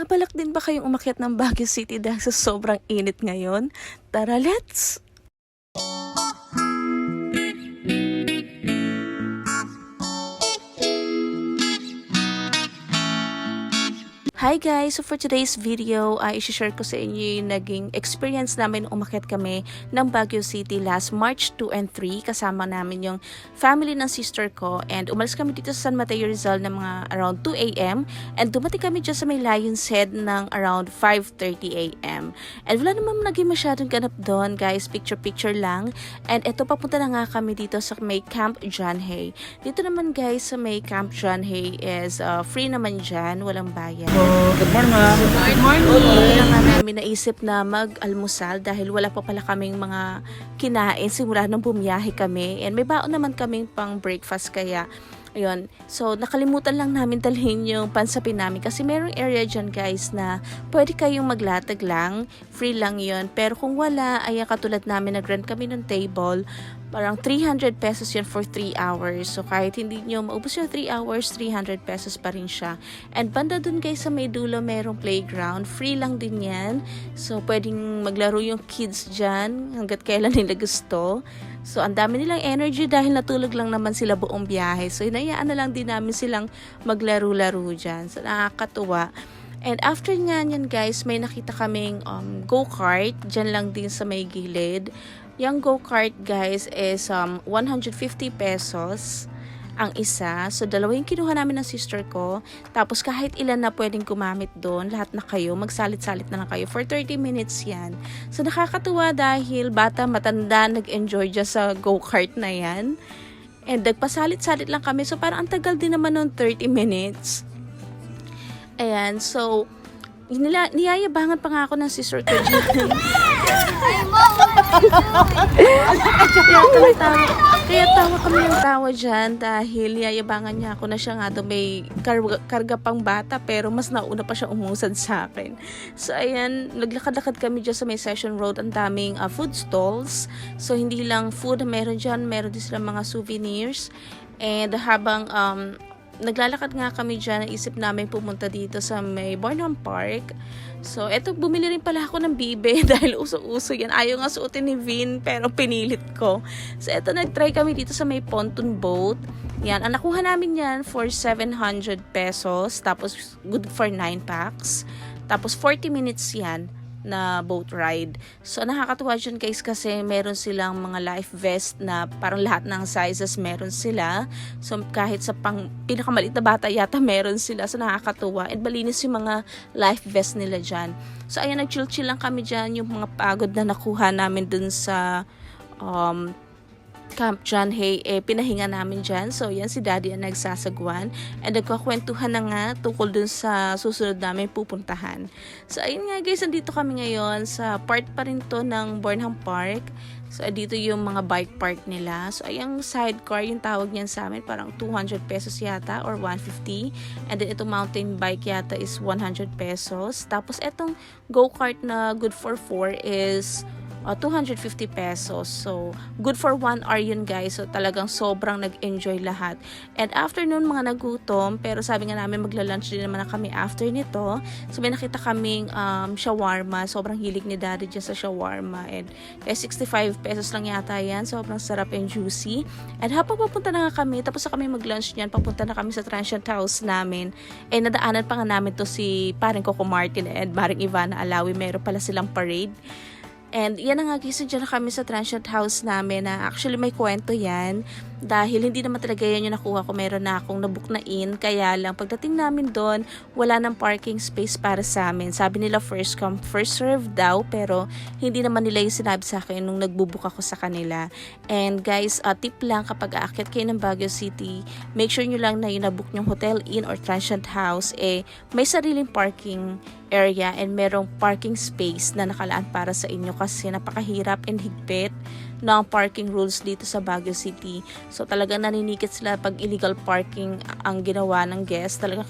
Mabalak din ba kayong umakyat ng Baguio City dahil sa sobrang init ngayon? Tara, let's! Hi guys! So for today's video, ay isi-share ko sa inyo yung naging experience namin nung umakyat kami ng Baguio City last March 2 and 3. Kasama namin yung family ng sister ko and umalis kami dito sa San Mateo Rizal ng mga around 2 a.m. and dumating kami dyan sa may Lion's Head ng around 5:30 a.m. And wala naman naging masyadong ganap doon guys, picture-picture lang. And eto papunta na nga kami dito sa may Camp John Hay. Dito naman guys sa may Camp John Hay is free naman dyan, walang bayad. Good morning, ma'am. Good morning. Kaya nga namin naisip na mag-almusal dahil wala pa pala kaming mga kinain simula nung bumiyahe kami. And may baon naman kaming pang breakfast kaya ayun. So, nakalimutan lang namin dalhin yung pansapin namin kasi merong area dyan guys na pwede kayong maglatag lang. Free lang yun. Pero kung wala, ay katulad namin nag-rent kami ng table. Parang 300 pesos yun for 3 hours. So, kahit hindi nyo maubos yung 3 hours, 300 pesos pa rin siya. And banda dun guys sa may dulo, merong playground. Free lang din yan. So, pwedeng maglaro yung kids dyan hanggat kailan nila gusto. So, ang dami nilang energy dahil natulog lang naman sila buong biyahe. So, inayaan na lang din namin silang maglaro-laro dyan. So, nakakatuwa. And after nga yan guys, may nakita kaming go-kart. Dyan lang din sa may gilid. Yung go-kart guys is 150 pesos ang isa. So, dalawa yung kinuha namin ng sister ko. Tapos, kahit ilan na pwedeng gumamit doon, lahat na kayo, magsalit-salit na kayo. For 30 minutes yan. So, nakakatuwa dahil bata, matanda, nag-enjoy dyan sa go-kart na yan. And nagpasalit-salit lang kami. So, parang ang tagal din naman noon, 30 minutes. Ayan, so, niyayabangan pa nga ako ng sister ko dyan. Kaya tawa kami ng tawa dyan dahil niyayabangan niya ako na siya nga doon may karga pang bata pero mas nauna pa siya umusad sa akin. So ayan, naglakad-lakad kami dyan sa may Session Road, ang daming food stalls. So hindi lang food meron dyan, meron din silang mga souvenirs. And habang naglalakad nga kami dyan, naisip namin pumunta dito sa may Bornholm Park. So, eto, bumili rin pala ako ng bibe dahil uso-uso yan. Ayaw nga suotin ni Vin, pero pinilit ko. So, eto, nag-try kami dito sa may pontoon boat. Yan, ang nakuha namin yan for 700 pesos. Tapos, good for 9 packs. Tapos, 40 minutes yan na boat ride. So, nakakatuwa dyan guys kasi meron silang mga life vest na parang lahat ng sizes meron sila. So, kahit sa pinakamaliit na bata yata meron sila. So, nakakatuwa. And malinis yung mga life vest nila dyan. So, ayan, nag-chill-chill lang kami dyan. Yung mga pagod na nakuha namin dun sa Camp John Hay, pinahinga namin dyan. So, yan si Daddy ang nagsasagwan. And nagkakwentuhan na nga tungkol dun sa susunod namin pupuntahan. So, ayun nga guys, nandito kami ngayon sa part pa rin to ng Bornholm Park. So, dito yung mga bike park nila. So, ayang sidecar, yung tawag niyan sa amin, parang 200 pesos yata or 150. And then, itong mountain bike yata is 100 pesos. Tapos, itong go-kart na good for 4 is 250 pesos. So, good for 1 hour yun guys. So, talagang sobrang nag-enjoy lahat. And after nun, mga nagutom, pero sabi nga namin magla-lunch din naman na kami after nito. So, may nakita kaming shawarma. Sobrang hilig ni Daddy dyan sa shawarma. And 65 pesos lang yata yan. Sobrang sarap and juicy. And habang papunta na nga kami, tapos na kami mag-lunch niyan, papunta na kami sa transient house namin. And nadaanan pa nga namin to si paring Coco Martin and paring Ivana Alawi. Meron pala silang parade. And yan na nga guys, dyan na kami sa transient house namin na actually may kwento yan. Dahil hindi naman talaga yan yung nakuha ko. Meron na akong nabook na in. Kaya lang pagdating namin doon, wala nang parking space para sa amin. Sabi nila first come, first serve daw. Pero hindi naman nila yung sinabi sa akin nung nagbubook ako sa kanila. And guys, tip lang kapag aakyat kayo ng Baguio City, make sure nyo lang na yung nabook nyong hotel in or transient house, may sariling parking area and merong parking space na nakalaan para sa inyo kasi napakahirap and higpit. ng parking rules dito sa Baguio City. So talagang naninikit sila pag illegal parking ang ginawa ng guest. Talagang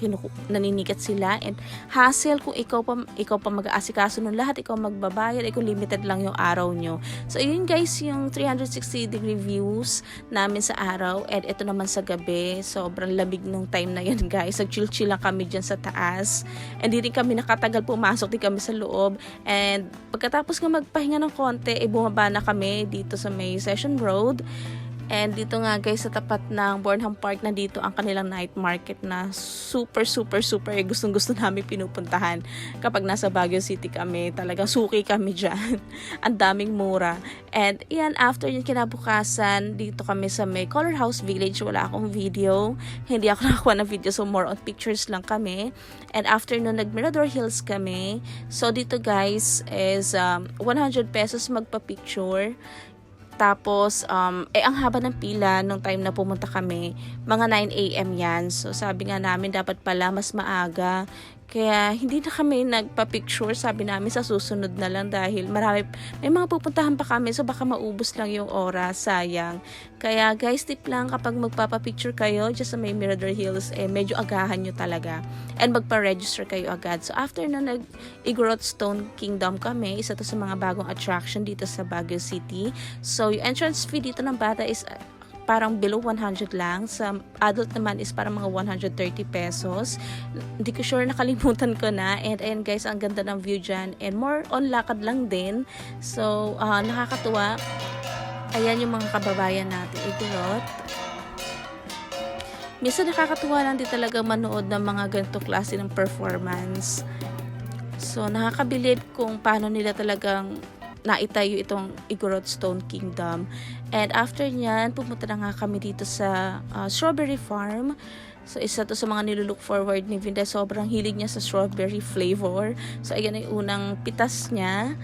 naninikit sila, and hassle kung ikaw pa mag-aasikaso ng lahat, ikaw magbabayad, ikaw limited lang yung araw nyo. So yun guys, yung 360-degree views namin sa araw, and ito naman sa gabi. Sobrang lamig nung time na yun guys. Nag-chill-chill lang kami dyan sa taas, and di rin kami nakatagal, pumasok din kami sa loob. And pagkatapos nga magpahinga ng konti, bumaba na kami dito sa may Session Road. And dito nga guys, sa tapat ng Burnham Park, na dito ang kanilang night market na super gustong namin pinupuntahan kapag nasa Baguio City kami. Talagang suki kami dyan. Ang daming mura. And yan, after yung kinabukasan, dito kami sa may Color House Village. Wala akong video. Hindi ako nakakuha ng video, so more on pictures lang kami. And after nun, nag-Mirador Hills kami. So dito guys is 100 pesos magpa-picture. Tapos, ang haba ng pila nung time na pumunta kami, mga 9 AM yan. So, sabi nga namin, dapat pala mas maaga. Kaya, hindi na kami nagpa-picture. Sabi namin, sa susunod na lang dahil may mga pupuntahan pa kami. So, baka maubos lang yung oras. Sayang. Kaya, guys, tip lang kapag magpapa-picture kayo just sa may Mirador Hills, medyo agahan nyo talaga. And magpa-register kayo agad. So, after na nag-Igorot Stone Kingdom kami, isa to sa mga bagong attraction dito sa Baguio City. So, yung entrance fee dito ng bata is parang below 100 lang. Sa adult naman is parang mga 130 pesos. Hindi ko sure, nakalimutan ko na. And ayan guys, ang ganda ng view dyan. And more on lakad lang din. So, nakakatuwa. Ayan yung mga kababayan natin. Igorot. Minsan nakakatuwa lang din talaga manood ng mga ganitong klase ng performance. So, nakakabilib kung paano nila talagang naitayo itong Igorot Stone Kingdom. And after nyan, pumunta na nga kami dito sa Strawberry Farm. So, isa to sa mga nilulook forward ni Vinda. Sobrang hilig niya sa strawberry flavor. So, ayan ay unang pitas niya.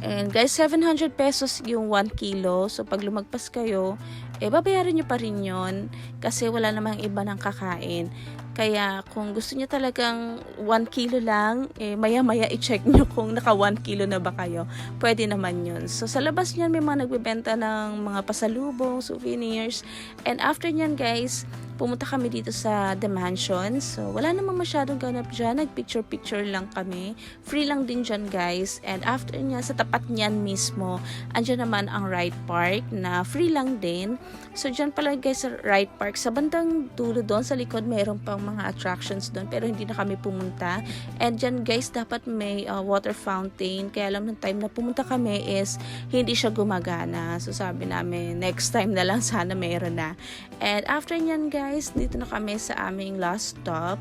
And guys, 700 pesos yung 1 kilo. So, pag lumagpas kayo, babayaran nyo pa rin yun. Kasi wala namang iba ng kakain. Kaya kung gusto niyo talagang 1 kilo lang, maya-maya i-check nyo kung naka 1 kilo na ba kayo. Pwede naman yun. So sa labas niyan may mga nagbebenta ng mga pasalubong, souvenirs. And after niyan guys, pumunta kami dito sa The Mansion. So wala namang masyadong ganap dyan. Nag-picture-picture lang kami. Free lang din dyan guys. And after niyan, sa tapat niyan mismo, andyan naman ang Ride Park na free lang din. So dyan pala guys sa Ride Park, sa bandang dulo doon sa likod, mayroon pang mga attractions doon, pero hindi na kami pumunta. And dyan guys, dapat may water fountain. Kaya lang nung time na pumunta kami is hindi siya gumagana. So sabi namin, next time na lang sana mayroon na. And after nyan guys, dito na kami sa aming last stop,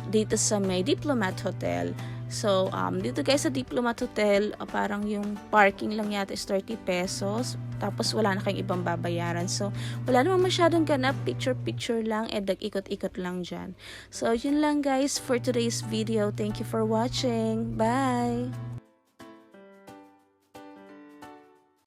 dito sa may Diplomat Hotel. So, dito guys sa Diplomat Hotel, parang yung parking lang yata is 30 pesos. Tapos wala na kayong ibang babayaran. So, wala namang masyadong ganap. Picture-picture lang. And nag-ikot-ikot lang dyan. So, yun lang guys for today's video. Thank you for watching. Bye!